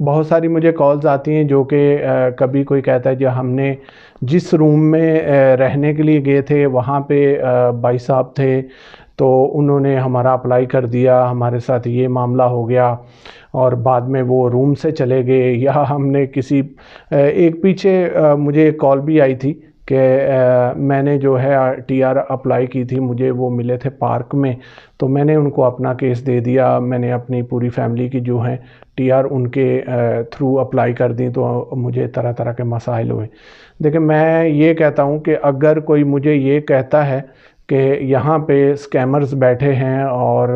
بہت ساری مجھے کالز آتی ہیں جو کہ کبھی کوئی کہتا ہے جو ہم نے جس روم میں رہنے کے لیے گئے تھے وہاں پہ بھائی صاحب تھے تو انہوں نے ہمارا اپلائی کر دیا، ہمارے ساتھ یہ معاملہ ہو گیا، اور بعد میں وہ روم سے چلے گئے، یا ہم نے کسی ایک پیچھے مجھے ایک کال بھی آئی تھی کہ میں نے جو ہے ٹی آر اپلائی کی تھی، مجھے وہ ملے تھے پارک میں، تو میں نے ان کو اپنا کیس دے دیا، میں نے اپنی پوری فیملی کی جو ہیں ٹی آر ان کے تھرو اپلائی کر دیں، تو مجھے طرح طرح کے مسائل ہوئے۔ دیکھیں میں یہ کہتا ہوں کہ اگر کوئی مجھے یہ کہتا ہے کہ یہاں پہ اسکیمرز بیٹھے ہیں اور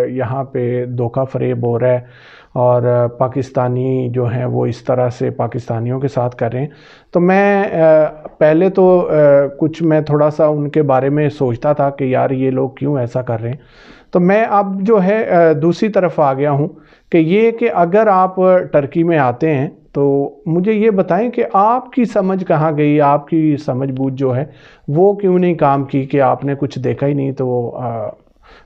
یہاں پہ دھوکہ فریب ہو رہا ہے اور پاکستانی جو ہیں وہ اس طرح سے پاکستانیوں کے ساتھ کر رہے ہیں، تو میں پہلے تو کچھ میں تھوڑا سا ان کے بارے میں سوچتا تھا کہ یار یہ لوگ کیوں ایسا کر رہے ہیں، تو میں اب جو ہے دوسری طرف آ گیا ہوں کہ یہ کہ اگر آپ ٹرکی میں آتے ہیں تو مجھے یہ بتائیں کہ آپ کی سمجھ کہاں گئی، آپ کی سمجھ بوجھ جو ہے وہ کیوں نہیں کام کی کہ آپ نے کچھ دیکھا ہی نہیں، تو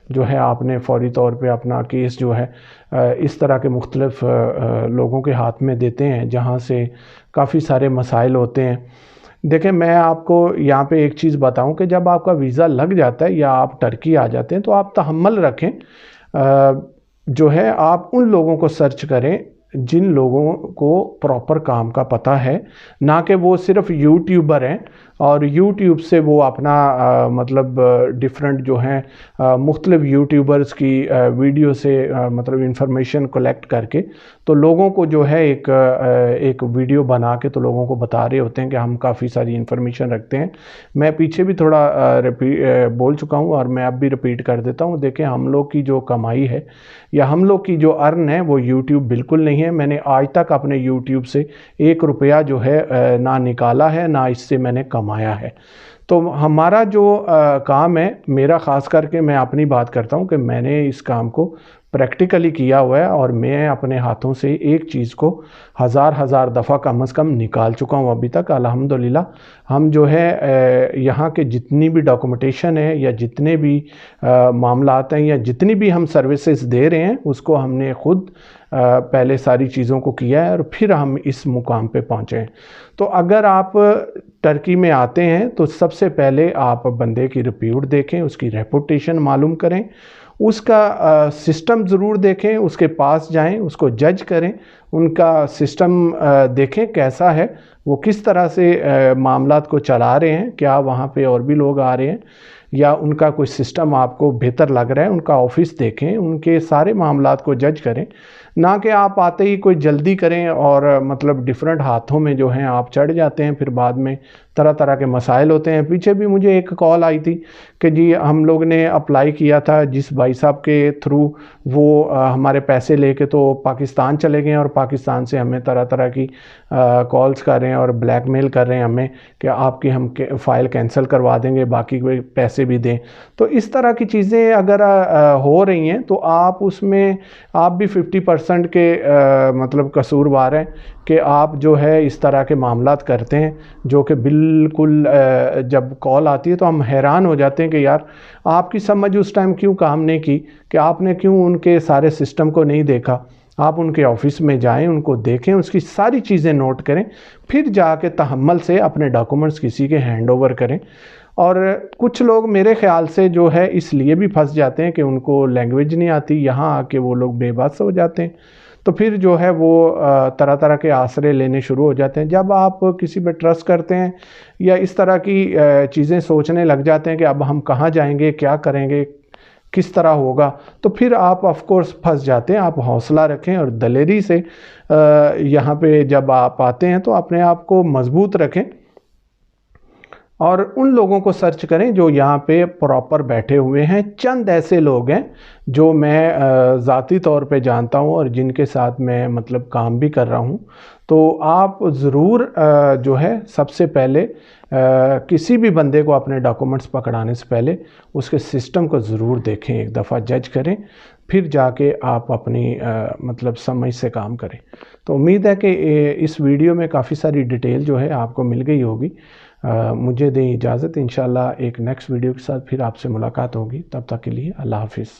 جو ہے آپ نے فوری طور پہ اپنا کیس جو ہے اس طرح کے مختلف لوگوں کے ہاتھ میں دیتے ہیں جہاں سے کافی سارے مسائل ہوتے ہیں۔ دیکھیں میں آپ کو یہاں پہ ایک چیز بتاؤں کہ جب آپ کا ویزا لگ جاتا ہے یا آپ ٹرکی آ جاتے ہیں تو آپ تحمل رکھیں، جو ہے آپ ان لوگوں کو سرچ کریں جن لوگوں کو پراپر کام کا پتہ ہے، نہ کہ وہ صرف یوٹیوبر ہیں اور یوٹیوب سے وہ اپنا مطلب ڈیفرنٹ جو ہیں مختلف یوٹیوبرز کی ویڈیو سے مطلب انفارمیشن کلیکٹ کر کے تو لوگوں کو جو ہے ایک ویڈیو بنا کے تو لوگوں کو بتا رہے ہوتے ہیں کہ ہم کافی ساری انفارمیشن رکھتے ہیں۔ میں پیچھے بھی تھوڑا بول چکا ہوں اور میں اب بھی ریپیٹ کر دیتا ہوں، دیکھیں ہم لوگ کی جو کمائی ہے یا ہم لوگ کی جو ارن ہے وہ یوٹیوب بالکل نہیں ہے۔ میں نے آج تک اپنے یوٹیوب سے 1 روپیہ جو ہے نہ نکالا ہے، نہ اس سے میں نے کمایا ہے۔ تو ہمارا جو کام ہے، میرا خاص کر کے میں اپنی بات کرتا ہوں کہ میں نے اس کام کو پریکٹیکلی کیا ہوا ہے اور میں اپنے ہاتھوں سے ایک چیز کو ہزار دفعہ کم از کم نکال چکا ہوں ابھی تک الحمدللہ۔ ہم جو ہے یہاں کے جتنی بھی ڈاکومنٹیشن ہے یا جتنے بھی معاملات ہیں یا جتنی بھی ہم سروسز دے رہے ہیں اس کو ہم نے خود پہلے ساری چیزوں کو کیا ہے اور پھر ہم اس مقام پہ پہنچے ہیں۔ تو اگر آپ ٹرکی میں آتے ہیں تو سب سے پہلے آپ بندے کی ریپیوٹ دیکھیں، اس کی ریپوٹیشن معلوم کریں، اس کا سسٹم ضرور دیکھیں، اس کے پاس جائیں، اس کو جج کریں، ان کا سسٹم دیکھیں کیسا ہے، وہ کس طرح سے معاملات کو چلا رہے ہیں، کیا وہاں پہ اور بھی لوگ آ رہے ہیں یا ان کا کوئی سسٹم آپ کو بہتر لگ رہا ہے، ان کا آفس دیکھیں، ان کے سارے معاملات کو جج کریں، نہ کہ آپ آتے ہی کوئی جلدی کریں اور مطلب ڈیفرنٹ ہاتھوں میں جو ہیں آپ چڑھ جاتے ہیں، پھر بعد میں طرح کے مسائل ہوتے ہیں۔ پیچھے بھی مجھے ایک کال آئی تھی کہ جی ہم لوگ نے اپلائی کیا تھا جس بھائی صاحب کے تھرو، وہ ہمارے پیسے لے کے تو پاکستان چلے گئے اور پاکستان سے ہمیں طرح کی کالز کر رہے ہیں اور بلیک میل کر رہے ہیں ہمیں کہ آپ کی ہم فائل کینسل کروا دیں گے، باقی کوئی پیسے بھی دیں۔ تو اس طرح کی چیزیں اگر ہو رہی ہیں تو آپ اس میں آپ بھی 50% کے مطلب قصوروار ہیں کہ آپ جو ہے اس طرح کے معاملات کرتے ہیں، جو کہ بالکل جب کال آتی ہے تو ہم حیران ہو جاتے ہیں کہ یار آپ کی سمجھ اس ٹائم کیوں کام نہیں کی، کہ آپ نے کیوں ان کے سارے سسٹم کو نہیں دیکھا۔ آپ ان کے آفس میں جائیں، ان کو دیکھیں، اس کی ساری چیزیں نوٹ کریں، پھر جا کے تحمل سے اپنے ڈاکومنٹس کسی کے ہینڈ اوور کریں۔ اور کچھ لوگ میرے خیال سے جو ہے اس لیے بھی پھنس جاتے ہیں کہ ان کو لینگویج نہیں آتی، یہاں آ کے وہ لوگ بے بس ہو جاتے ہیں، تو پھر جو ہے وہ طرح کے آسرے لینے شروع ہو جاتے ہیں۔ جب آپ کسی پہ ٹرسٹ کرتے ہیں یا اس طرح کی چیزیں سوچنے لگ جاتے ہیں کہ اب ہم کہاں جائیں گے، کیا کریں گے، کس طرح ہوگا، تو پھر آپ آف کورس پھنس جاتے ہیں۔ آپ حوصلہ رکھیں اور دلیری سے یہاں پہ جب آپ آتے ہیں تو اپنے آپ کو مضبوط رکھیں اور ان لوگوں کو سرچ کریں جو یہاں پہ پراپر بیٹھے ہوئے ہیں۔ چند ایسے لوگ ہیں جو میں ذاتی طور پہ جانتا ہوں اور جن کے ساتھ میں مطلب کام بھی کر رہا ہوں، تو آپ ضرور جو ہے سب سے پہلے کسی بھی بندے کو اپنے ڈاکومنٹس پکڑانے سے پہلے اس کے سسٹم کو ضرور دیکھیں، ایک دفعہ جج کریں، پھر جا کے آپ اپنی مطلب سمجھ سے کام کریں۔ تو امید ہے کہ اس ویڈیو میں کافی ساری ڈیٹیل جو ہے آپ کو مل گئی ہوگی۔ مجھے دیں اجازت، انشاءاللہ ایک نیکسٹ ویڈیو کے ساتھ پھر آپ سے ملاقات ہوگی، تب تک کے لیے اللہ حافظ۔